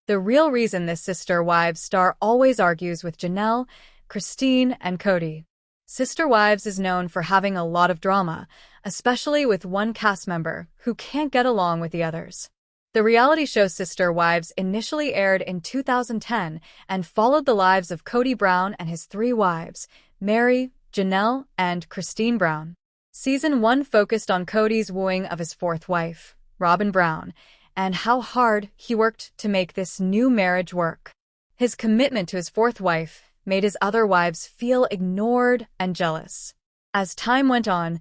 The real reason this Sister Wives star always argues with Janelle, Christine, and Kody. Sister Wives is known for having a lot of drama, especially with one cast member who can't get along with the others. The reality show Sister Wives initially aired in 2010 and followed the lives of Kody Brown and his three wives, Mary, Janelle, and Christine Brown. Season 1 focused on Kody's wooing of his fourth wife, Robyn Brown, and how hard he worked to make this new marriage work. His commitment to his fourth wife made his other wives feel ignored and jealous. As time went on,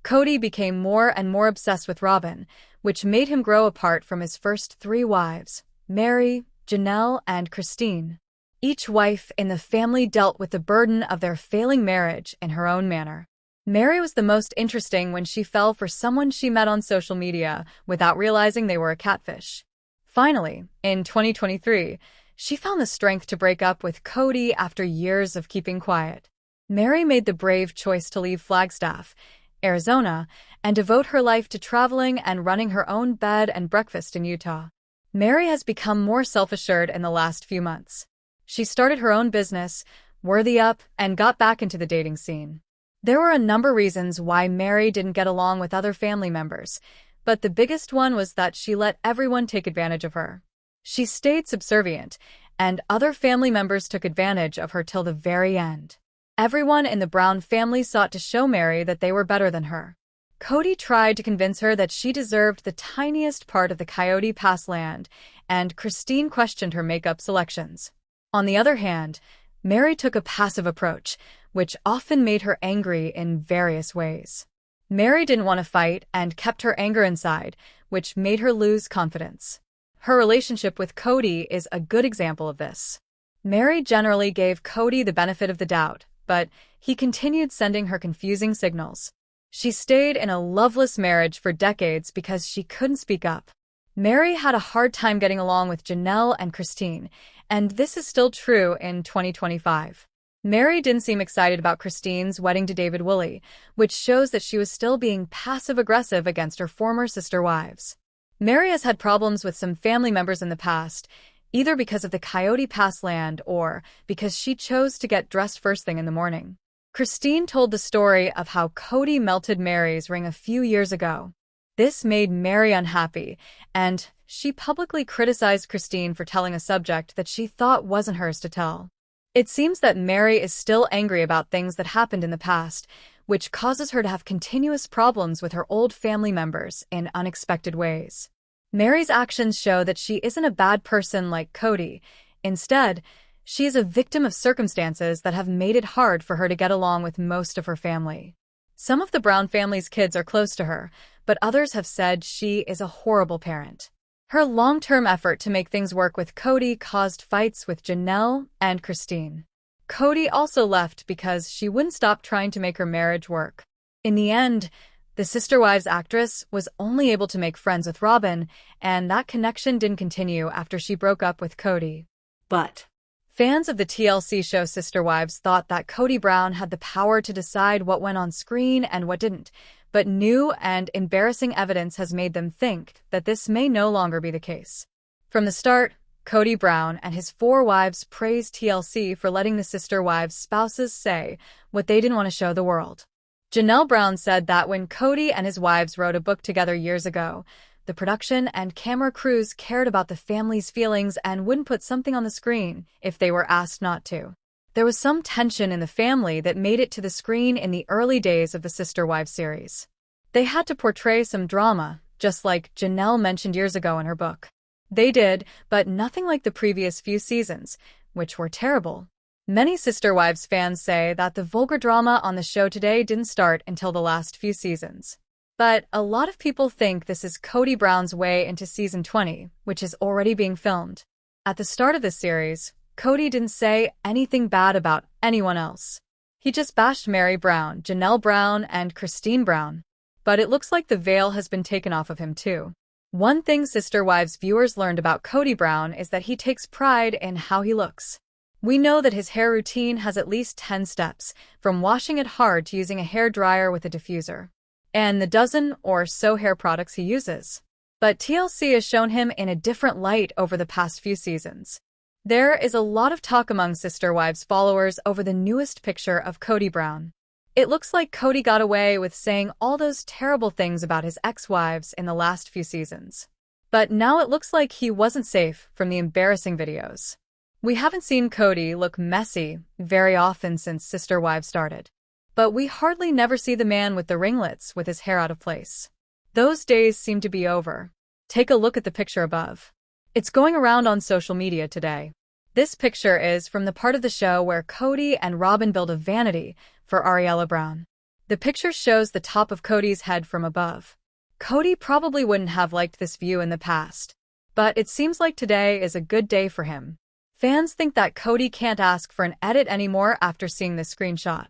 Kody became more and more obsessed with Robyn, which made him grow apart from his first three wives, Mary, Janelle, and Christine. Each wife in the family dealt with the burden of their failing marriage in her own manner. Mary was the most interesting when she fell for someone she met on social media without realizing they were a catfish. Finally, in 2023, she found the strength to break up with Kody after years of keeping quiet. Mary made the brave choice to leave Flagstaff, Arizona, and devote her life to traveling and running her own bed and breakfast in Utah. Mary has become more self-assured in the last few months. She started her own business, Worthy Up, and got back into the dating scene. There were a number of reasons why Mary didn't get along with other family members, but the biggest one was that she let everyone take advantage of her. She stayed subservient, and other family members took advantage of her till the very end. Everyone in the Brown family sought to show Mary that they were better than her. Kody tried to convince her that she deserved the tiniest part of the Coyote Pass land, and Christine questioned her makeup selections. On the other hand, Mary took a passive approach, which often made her angry in various ways. Mary didn't want to fight and kept her anger inside, which made her lose confidence. Her relationship with Kody is a good example of this. Mary generally gave Kody the benefit of the doubt, but he continued sending her confusing signals. She stayed in a loveless marriage for decades because she couldn't speak up. Mary had a hard time getting along with Janelle and Christine, and this is still true in 2025. Mary didn't seem excited about Christine's wedding to David Woolley, which shows that she was still being passive-aggressive against her former sister wives. Mary has had problems with some family members in the past, either because of the Coyote Pass land or because she chose to get dressed first thing in the morning. Christine told the story of how Kody melted Mary's ring a few years ago. This made Mary unhappy, and she publicly criticized Christine for telling a subject that she thought wasn't hers to tell. It seems that Mary is still angry about things that happened in the past, which causes her to have continuous problems with her old family members in unexpected ways. Mary's actions show that she isn't a bad person like Kody. Instead, she is a victim of circumstances that have made it hard for her to get along with most of her family. Some of the Brown family's kids are close to her, but others have said she is a horrible parent. Her long-term effort to make things work with Kody caused fights with Janelle and Christine. Kody also left because she wouldn't stop trying to make her marriage work. In the end, the Sister Wives actress was only able to make friends with Robyn, and that connection didn't continue after she broke up with Kody. But fans of the TLC show Sister Wives thought that Kody Brown had the power to decide what went on screen and what didn't, but new and embarrassing evidence has made them think that this may no longer be the case. From the start, Kody Brown and his four wives praised TLC for letting the Sister Wives' spouses say what they didn't want to show the world. Janelle Brown said that when Kody and his wives wrote a book together years ago, the production and camera crews cared about the family's feelings and wouldn't put something on the screen if they were asked not to. There was some tension in the family that made it to the screen in the early days of the Sister Wives series. They had to portray some drama, just like Janelle mentioned years ago in her book. They did, but nothing like the previous few seasons, which were terrible. Many Sister Wives fans say that the vulgar drama on the show today didn't start until the last few seasons. But a lot of people think this is Kody Brown's way into season 20, which is already being filmed. At the start of this series, Kody didn't say anything bad about anyone else. He just bashed Mary Brown, Janelle Brown, and Christine Brown. But it looks like the veil has been taken off of him too. One thing Sister Wives viewers learned about Kody Brown is that he takes pride in how he looks. We know that his hair routine has at least 10 steps, from washing it hard to using a hair dryer with a diffuser, and the dozen or so hair products he uses. But TLC has shown him in a different light over the past few seasons. There is a lot of talk among Sister Wives followers over the newest picture of Kody Brown. It looks like Kody got away with saying all those terrible things about his ex-wives in the last few seasons. But now it looks like he wasn't safe from the embarrassing videos. We haven't seen Kody look messy very often since Sister Wives started. But we hardly never see the man with the ringlets with his hair out of place. Those days seem to be over. Take a look at the picture above. It's going around on social media today. This picture is from the part of the show where Kody and Robyn build a vanity for Aurora Brown. The picture shows the top of Kody's head from above. Kody probably wouldn't have liked this view in the past, but it seems like today is a good day for him. Fans think that Kody can't ask for an edit anymore after seeing this screenshot.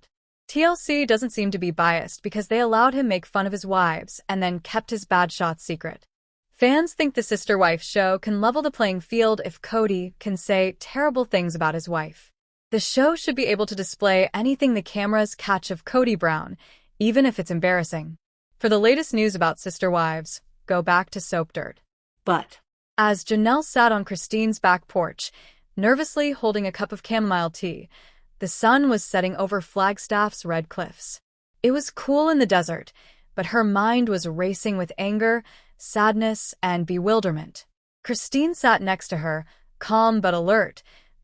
TLC doesn't seem to be biased because they allowed him make fun of his wives and then kept his bad shots secret. Fans think the Sister Wife show can level the playing field if Kody can say terrible things about his wife. The show should be able to display anything the cameras catch of Kody Brown, even if it's embarrassing. For the latest news about Sister Wives, go back to Soap Dirt. But as Janelle sat on Christine's back porch, nervously holding a cup of chamomile tea, the sun was setting over Flagstaff's red cliffs. It was cool in the desert, but her mind was racing with anger, sadness, and bewilderment. Christine sat next to her, calm but alert,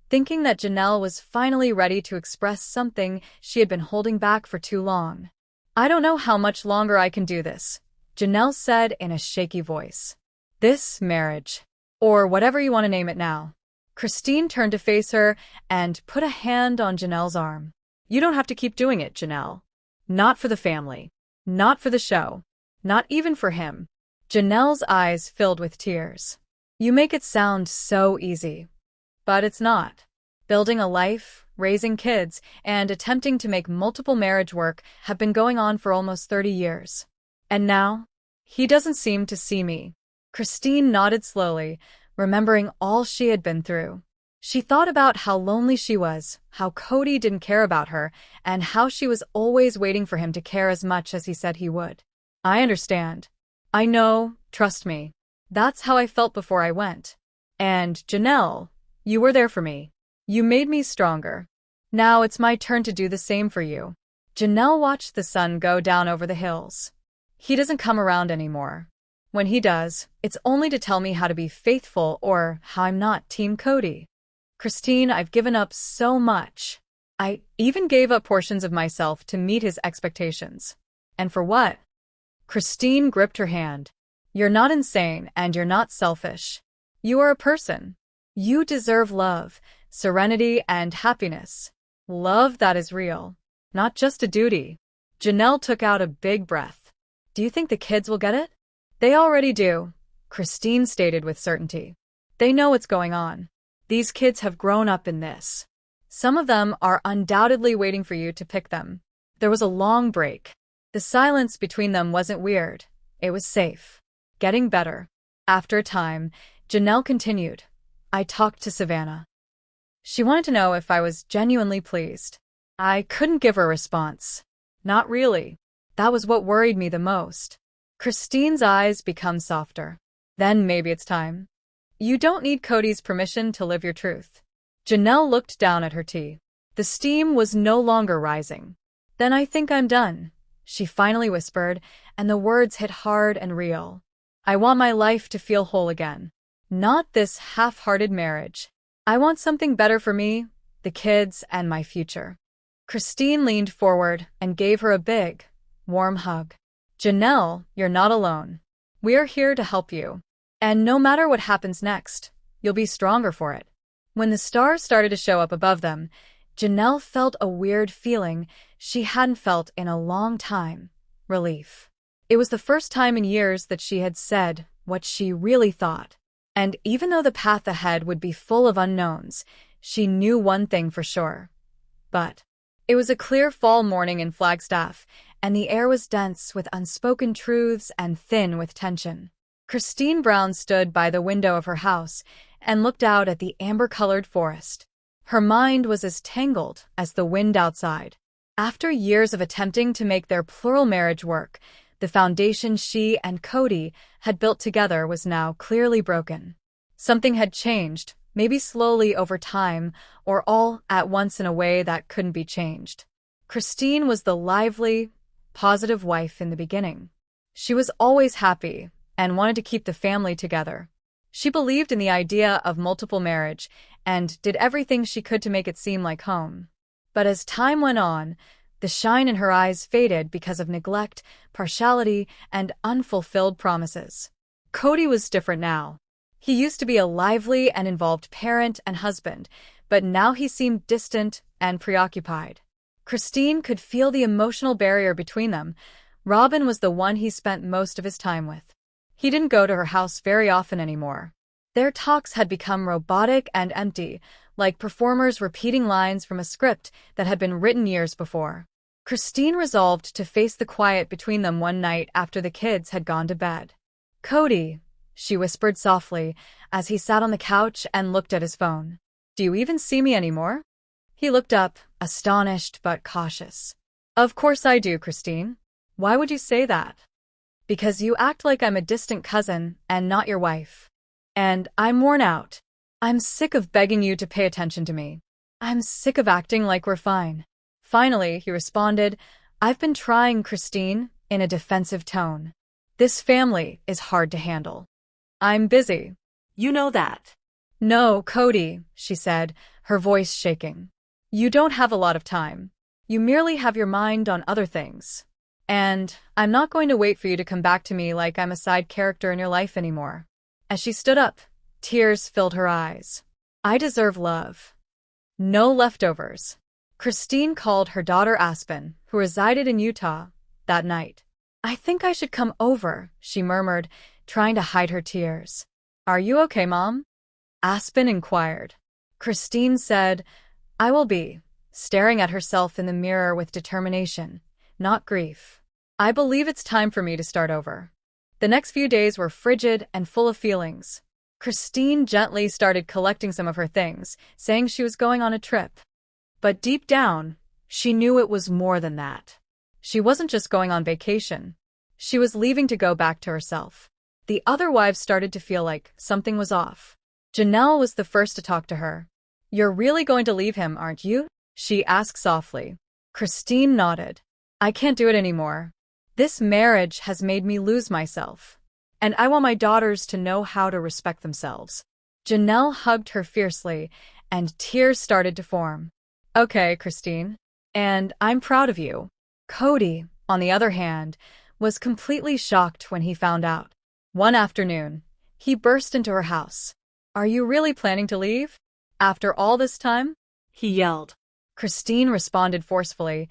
thinking that Janelle was finally ready to express something she had been holding back for too long. "I don't know how much longer I can do this," Janelle said in a shaky voice. "This marriage, or whatever you want to name it now." Christine turned to face her and put a hand on Janelle's arm. "You don't have to keep doing it, Janelle. Not for the family. Not for the show. Not even for him." Janelle's eyes filled with tears. "You make it sound so easy. But it's not. Building a life, raising kids, and attempting to make multiple marriage work have been going on for almost 30 years. And now, he doesn't seem to see me." Christine nodded slowly, remembering all she had been through. She thought about how lonely she was, how Kody didn't care about her, and how she was always waiting for him to care as much as he said he would. "I understand. I know, trust me. That's how I felt before I went. And, Janelle, you were there for me. You made me stronger. Now it's my turn to do the same for you." Janelle watched the sun go down over the hills. "He doesn't come around anymore. When he does, it's only to tell me how to be faithful or how I'm not Team Kody. Christine, I've given up so much. I even gave up portions of myself to meet his expectations. And for what?" Christine gripped her hand. "You're not insane and you're not selfish. You are a person. You deserve love, serenity, and happiness. Love that is real, not just a duty." Janelle took out a big breath. "Do you think the kids will get it?" "They already do," Christine stated with certainty. "They know what's going on. These kids have grown up in this. Some of them are undoubtedly waiting for you to pick them." There was a long break. The silence between them wasn't weird. It was safe. Getting better. After a time, Janelle continued, "I talked to Savannah. She wanted to know if I was genuinely pleased. I couldn't give her a response. Not really. That was what worried me the most." Christine's eyes become softer. "Then maybe it's time. You don't need Kody's permission to live your truth." Janelle looked down at her tea. The steam was no longer rising. "Then I think I'm done," she finally whispered, and the words hit hard and real. "I want my life to feel whole again. Not this half-hearted marriage. I want something better for me, the kids, and my future." Christine leaned forward and gave her a big, warm hug. "Janelle, you're not alone. We're here to help you. And no matter what happens next, you'll be stronger for it." When the stars started to show up above them, Janelle felt a weird feeling she hadn't felt in a long time: relief. It was the first time in years that she had said what she really thought. And even though the path ahead would be full of unknowns, she knew one thing for sure. But it was a clear fall morning in Flagstaff, and the air was dense with unspoken truths and thin with tension. Christine Brown stood by the window of her house and looked out at the amber-colored forest. Her mind was as tangled as the wind outside. After years of attempting to make their plural marriage work, The foundation she and Kody had built together was now clearly broken. Something had changed, maybe slowly over time, or all at once in a way that couldn't be changed. Christine was the lively, positive wife in the beginning. She was always happy and wanted to keep the family together. She believed in the idea of multiple marriage and did everything she could to make it seem like home. But as time went on, the shine in her eyes faded because of neglect, partiality, and unfulfilled promises. Kody was different now. He used to be a lively and involved parent and husband, but now he seemed distant and preoccupied. Christine could feel the emotional barrier between them. Robyn was the one he spent most of his time with. He didn't go to her house very often anymore. Their talks had become robotic and empty, like performers repeating lines from a script that had been written years before. Christine resolved to face the quiet between them one night after the kids had gone to bed. "Kody," she whispered softly as he sat on the couch and looked at his phone. "Do you even see me anymore?" He looked up, astonished but cautious. "Of course I do, Christine. Why would you say that?" "Because you act like I'm a distant cousin and not your wife. And I'm worn out. I'm sick of begging you to pay attention to me. I'm sick of acting like we're fine." Finally, he responded, "I've been trying, Christine," in a defensive tone. "This family is hard to handle. I'm busy. You know that." "No, Kody," she said, her voice shaking. "You don't have a lot of time. You merely have your mind on other things. And I'm not going to wait for you to come back to me like I'm a side character in your life anymore." As she stood up, tears filled her eyes. "I deserve love. No leftovers." Christine called her daughter Aspen, who resided in Utah, that night. "I think I should come over," she murmured, trying to hide her tears. "Are you okay, Mom?" Aspen inquired. Christine said, "I will be," staring at herself in the mirror with determination, not grief. "I believe it's time for me to start over." The next few days were frigid and full of feelings. Christine gently started collecting some of her things, saying she was going on a trip. But deep down, she knew it was more than that. She wasn't just going on vacation. She was leaving to go back to herself. The other wives started to feel like something was off. Janelle was the first to talk to her. "You're really going to leave him, aren't you?" she asked softly. Christine nodded. "I can't do it anymore. This marriage has made me lose myself. And I want my daughters to know how to respect themselves." Janelle hugged her fiercely, and tears started to form. "Okay, Christine. And I'm proud of you." Kody, on the other hand, was completely shocked when he found out. One afternoon, he burst into her house. "Are you really planning to leave? After all this time?" he yelled. Christine responded forcefully,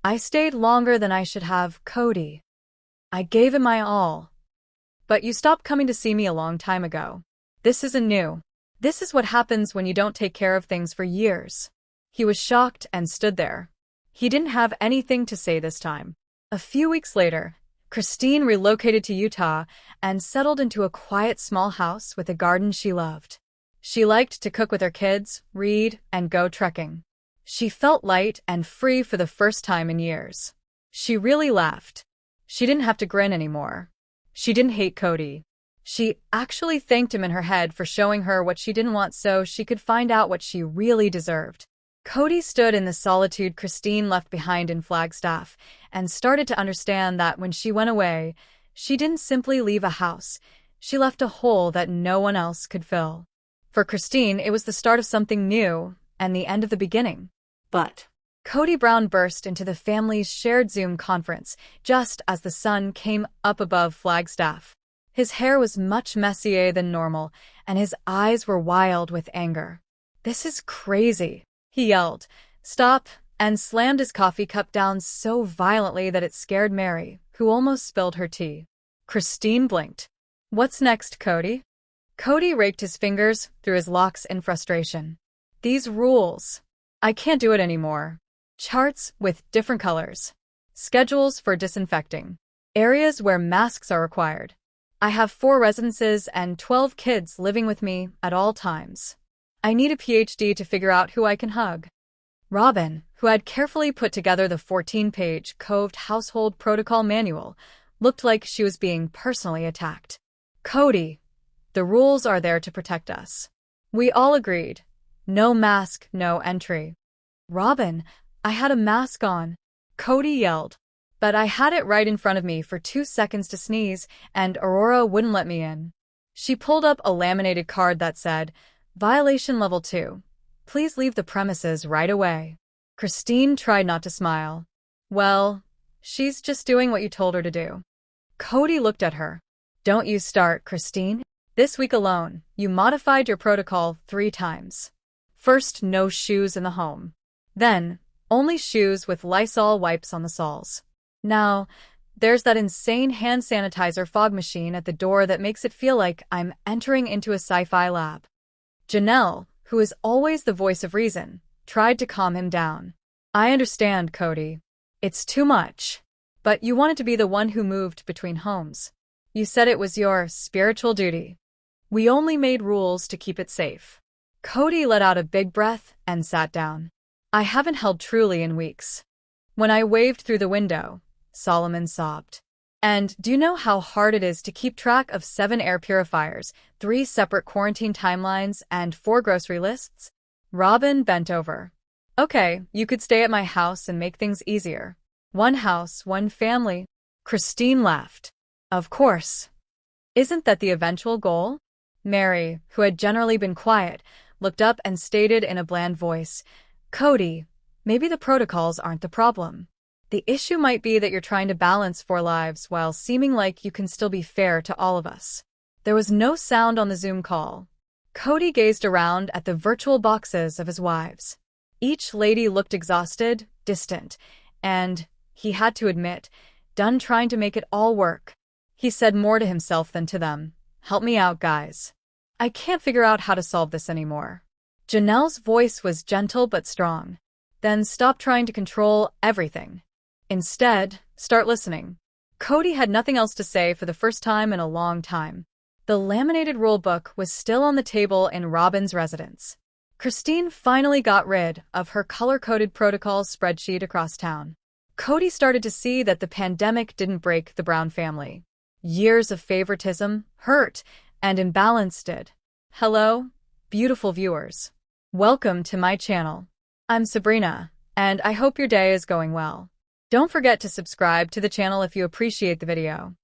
"I stayed longer than I should have, Kody. I gave it my all. But you stopped coming to see me a long time ago. This isn't new. This is what happens when you don't take care of things for years." He was shocked and stood there. He didn't have anything to say this time. A few weeks later, Christine relocated to Utah and settled into a quiet small house with a garden she loved. She liked to cook with her kids, read, and go trekking. She felt light and free for the first time in years. She really laughed. She didn't have to grin anymore. She didn't hate Kody. She actually thanked him in her head for showing her what she didn't want so she could find out what she really deserved. Kody stood in the solitude Christine left behind in Flagstaff and started to understand that when she went away, she didn't simply leave a house. She left a hole that no one else could fill. For Christine, it was the start of something new and the end of the beginning. But Cody Brown burst into the family's shared Zoom conference just as the sun came up above Flagstaff. His hair was much messier than normal, and his eyes were wild with anger. "This is crazy," he yelled. "Stop," and slammed his coffee cup down so violently that it scared Mary, who almost spilled her tea. Christine blinked. "What's next, Kody?" Kody raked his fingers through his locks in frustration. "These rules. I can't do it anymore. Charts with different colors. Schedules for disinfecting. Areas where masks are required. I have 4 residences and 12 kids living with me at all times. I need a PhD to figure out who I can hug." Robyn, who had carefully put together the 14-page coved household protocol manual, Looked like she was being personally attacked. Kody, the rules are there to protect us. We all agreed. No mask, no entry. Robyn, I had a mask on. Kody yelled. But I had it right in front of me for 2 seconds to sneeze, and Aurora wouldn't let me in. She pulled up a laminated card that said, Violation Level 2. Please leave the premises right away. Christine tried not to smile. Well, she's just doing what you told her to do. Kody looked at her. Don't you start, Christine. This week alone, you modified your protocol 3 times. First, no shoes in the home. Then, only shoes with Lysol wipes on the soles. Now, there's that insane hand sanitizer fog machine at the door that makes it feel like I'm entering into a sci-fi lab. Janelle, who is always the voice of reason, tried to calm him down. I understand, Kody. It's too much. But you wanted to be the one who moved between homes. You said it was your spiritual duty. We only made rules to keep it safe. Kody let out a big breath and sat down. I haven't held truly in weeks. When I waved through the window, Solomon sobbed. And do you know how hard it is to keep track of 7 air purifiers, 3 separate quarantine timelines, and 4 grocery lists? Robyn bent over. Okay, you could stay at my house and make things easier. 1 house, 1 family. Christine laughed. Of course. Isn't that the eventual goal? Mary, who had generally been quiet, looked up and stated in a bland voice, Kody, maybe the protocols aren't the problem. The issue might be that you're trying to balance 4 lives while seeming like you can still be fair to all of us. There was no sound on the Zoom call. Kody gazed around at the virtual boxes of his wives. Each lady looked exhausted, distant, and, he had to admit, done trying to make it all work. He said more to himself than to them. Help me out, guys. I can't figure out how to solve this anymore. Janelle's voice was gentle but strong. Then stop trying to control everything. Instead, start listening. Kody had nothing else to say for the first time in a long time. The laminated rulebook was still on the table in Robyn's residence. Christine finally got rid of her color-coded protocols spreadsheet across town. Kody started to see that the pandemic didn't break the Brown family. Years of favoritism, hurt, and imbalance did. Hello, beautiful viewers. Welcome to my channel. I'm Sabrina, and I hope your day is going well. Don't forget to subscribe to the channel if you appreciate the video.